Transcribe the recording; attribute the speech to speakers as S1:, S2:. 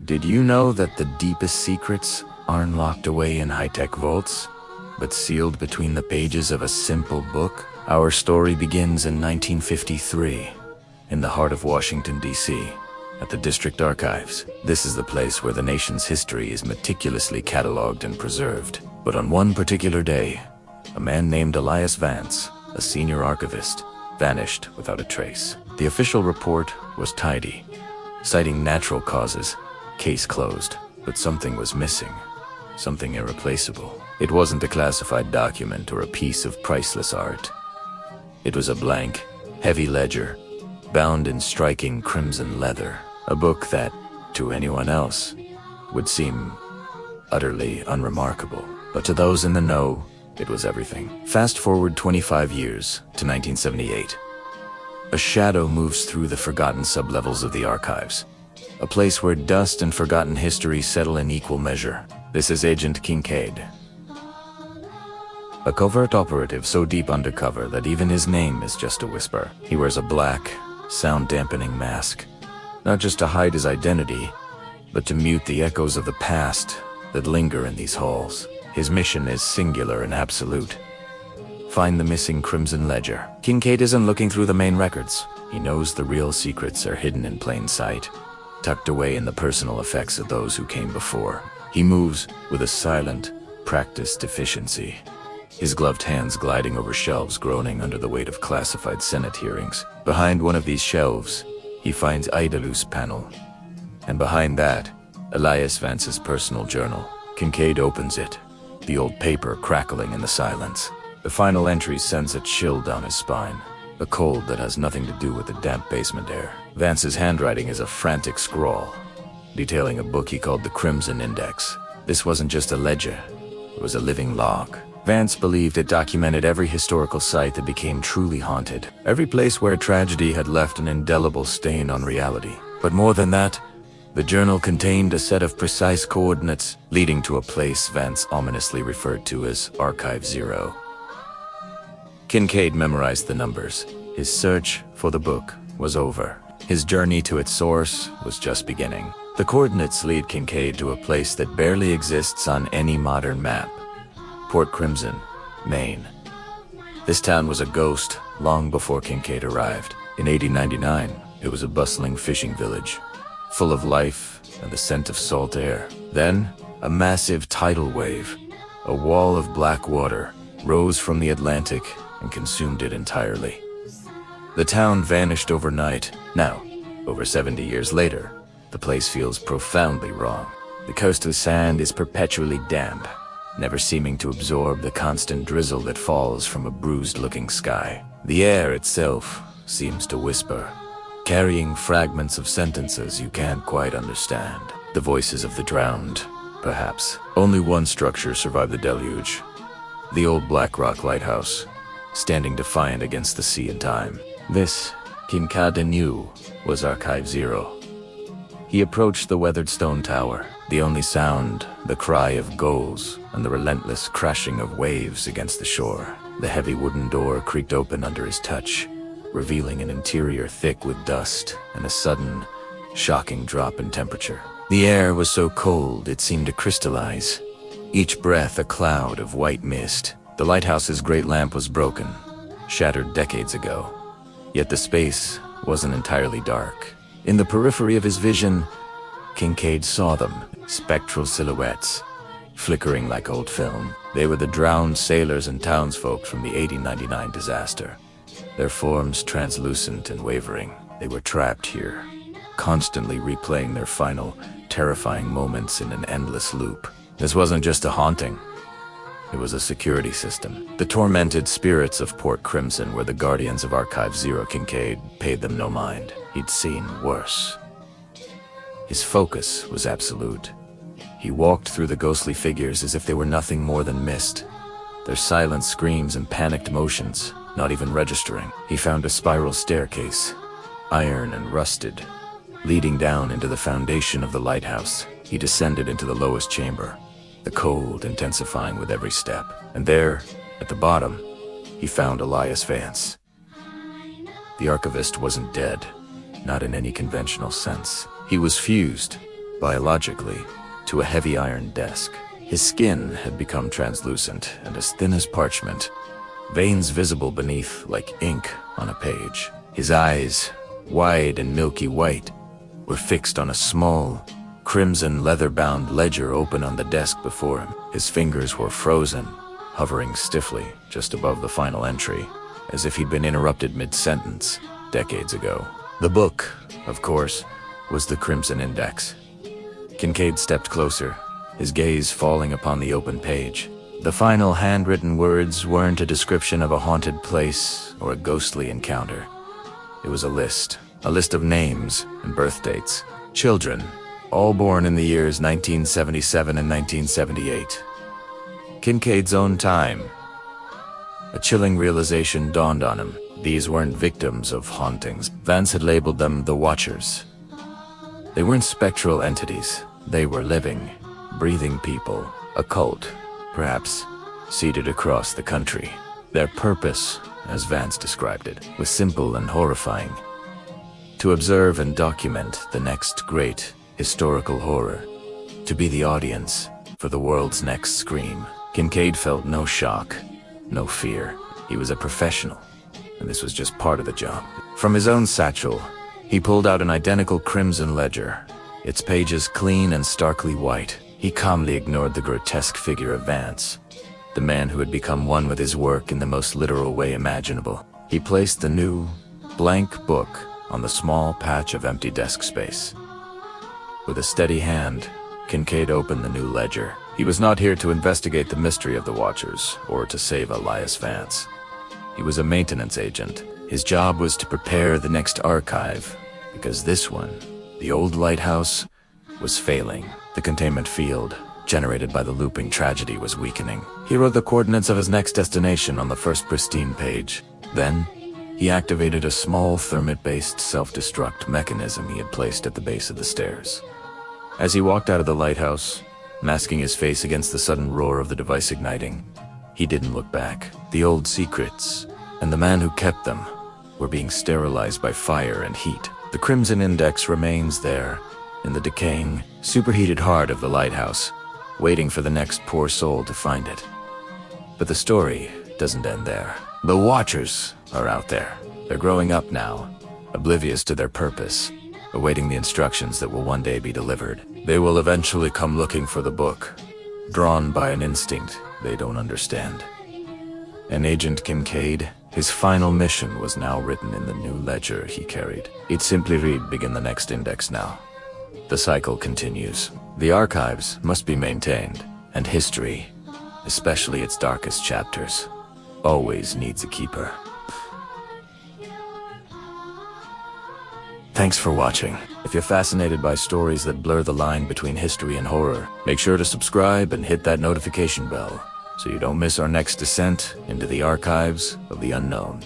S1: Did you know that the deepest secrets aren't locked away in high-tech vaults, but sealed between the pages of a simple book? Our story begins in 1953, in the heart of Washington, D.C., at the District Archives. This is the place where the nation's history is meticulously cataloged and preserved. But on one particular day, a man named Elias Vance, a senior archivist, vanished without a trace. The official report was tidy, citing natural causes, case closed, but something was missing, something irreplaceable. It wasn't a classified document or a piece of priceless art. It was a blank, heavy ledger, bound in striking crimson leather, a book that, to anyone else, would seem utterly unremarkable. But to those in the know, it was everything. Fast forward 25 years to 1978. A shadow moves through the forgotten sublevels of the archives, a place where dust and forgotten history settle in equal measure. This is Agent Kincaid, a covert operative so deep undercover that even his name is just a whisper. He wears a black, sound-dampening mask, not just to hide his identity, but to mute the echoes of the past that linger in these halls. His mission is singular and absolute. Find the missing crimson ledger. Kincaid isn't looking through the main records. He knows the real secrets are hidden in plain sight, tucked away in the personal effects of those who came before. He moves with a silent, practiced efficiency, his gloved hands gliding over shelves groaning under the weight of classified Senate hearings. Behind one of these shelves, he finds Idalus' panel, and behind that, Elias Vance's personal journal. Kincaid opens it, the old paper crackling in the silence. The final entry sends a chill down his spine, a cold that has nothing to do with the damp basement air. Vance's handwriting is a frantic scrawl, detailing a book he called the Crimson Index. This wasn't just a ledger, it was a living log. Vance believed it documented every historical site that became truly haunted, every place where tragedy had left an indelible stain on reality. But more than that, the journal contained a set of precise coordinates leading to a place Vance ominously referred to as Archive Zero. Kincaid memorized the numbers. His search for the book was over. His journey to its source was just beginning. The coordinates lead Kincaid to a place that barely exists on any modern map: Port Crimson, Maine. This town was a ghost long before Kincaid arrived. In 1899, it was a bustling fishing village, full of life and the scent of salt air. Then, a massive tidal wave, a wall of black water, rose from the Atlantic and consumed it entirely. The town vanished overnight. Now, over 70 years later, the place feels profoundly wrong. The coastal sand is perpetually damp, never seeming to absorb the constant drizzle that falls from a bruised-looking sky. The air itself seems to whisper, carrying fragments of sentences you can't quite understand. The voices of the drowned, perhaps. Only one structure survived the deluge: the old Black Rock lighthouse, standing defiant against the sea and time. This, Kincaid knew, was Archive Zero. He approached the weathered stone tower, the only sound, the cry of gulls and the relentless crashing of waves against the shore. The heavy wooden door creaked open under his touch, revealing an interior thick with dust and a sudden, shocking drop in temperature. The air was so cold it seemed to crystallize, each breath a cloud of white mist. The lighthouse's great lamp was broken, shattered decades ago. Yet the space wasn't entirely dark. In the periphery of his vision, Kincaid saw them, spectral silhouettes, flickering like old film. They were the drowned sailors and townsfolk from the 1899 disaster, their forms translucent and wavering. They were trapped here, constantly replaying their final, terrifying moments in an endless loop. This wasn't just a haunting. It was a security system. The tormented spirits of Port Crimson were the guardians of Archive Zero. Kincaid paid them no mind. He'd seen worse. His focus was absolute. He walked through the ghostly figures as if they were nothing more than mist, their silent screams and panicked motions not even registering. He found a spiral staircase, iron and rusted, leading down into the foundation of the lighthouse. He descended into the lowest chamber, the cold intensifying with every step. And there, at the bottom, he found Elias Vance. The archivist wasn't dead, not in any conventional sense. He was fused, biologically, to a heavy iron desk. His skin had become translucent and as thin as parchment, veins visible beneath like ink on a page. His eyes, wide and milky white, were fixed on a small, crimson leather-bound ledger open on the desk before him. His fingers were frozen, hovering stiffly just above the final entry, as if he'd been interrupted mid-sentence decades ago. The book, of course, was the Crimson Index. Kincaid stepped closer, his gaze falling upon the open page. The final handwritten words weren't a description of a haunted place or a ghostly encounter. It was a list of names and birth dates. Children, all born in the years 1977 and 1978. Kincaid's own time. A chilling realization dawned on him. These weren't victims of hauntings. Vance had labeled them the Watchers. They weren't spectral entities. They were living, breathing people, a cult, perhaps, seated across the country. Their purpose, as Vance described it, was simple and horrifying: to observe and document the next great historical horror, to be the audience for the world's next scream. Kincaid felt no shock, no fear. He was a professional, and this was just part of the job. From his own satchel, he pulled out an identical crimson ledger, its pages clean and starkly white. He calmly ignored the grotesque figure of Vance, the man who had become one with his work in the most literal way imaginable. He placed the new, blank book on the small patch of empty desk space. With a steady hand, Kincaid opened the new ledger. He was not here to investigate the mystery of the Watchers, or to save Elias Vance. He was a maintenance agent. His job was to prepare the next archive, because this one, the old lighthouse, was failing. The containment field, generated by the looping tragedy, was weakening. He wrote the coordinates of his next destination on the first pristine page. Then, he activated a small thermite-based self-destruct mechanism he had placed at the base of the stairs. As he walked out of the lighthouse, masking his face against the sudden roar of the device igniting, he didn't look back. The old secrets, and the man who kept them, were being sterilized by fire and heat. The Crimson Index remains there, in the decaying, superheated heart of the lighthouse, waiting for the next poor soul to find it. But the story doesn't end there. The Watchers are out there. They're growing up now, oblivious to their purpose, awaiting the instructions that will one day be delivered. They will eventually come looking for the book, drawn by an instinct they don't understand. And Agent Kincaid, his final mission was now written in the new ledger he carried. It simply read, "Begin the next index now." The cycle continues. The archives must be maintained, and history, especially its darkest chapters, always needs a keeper. Thanks for watching. If you're fascinated by stories that blur the line between history and horror, make sure to subscribe and hit that notification bell so you don't miss our next descent into the archives of the unknown.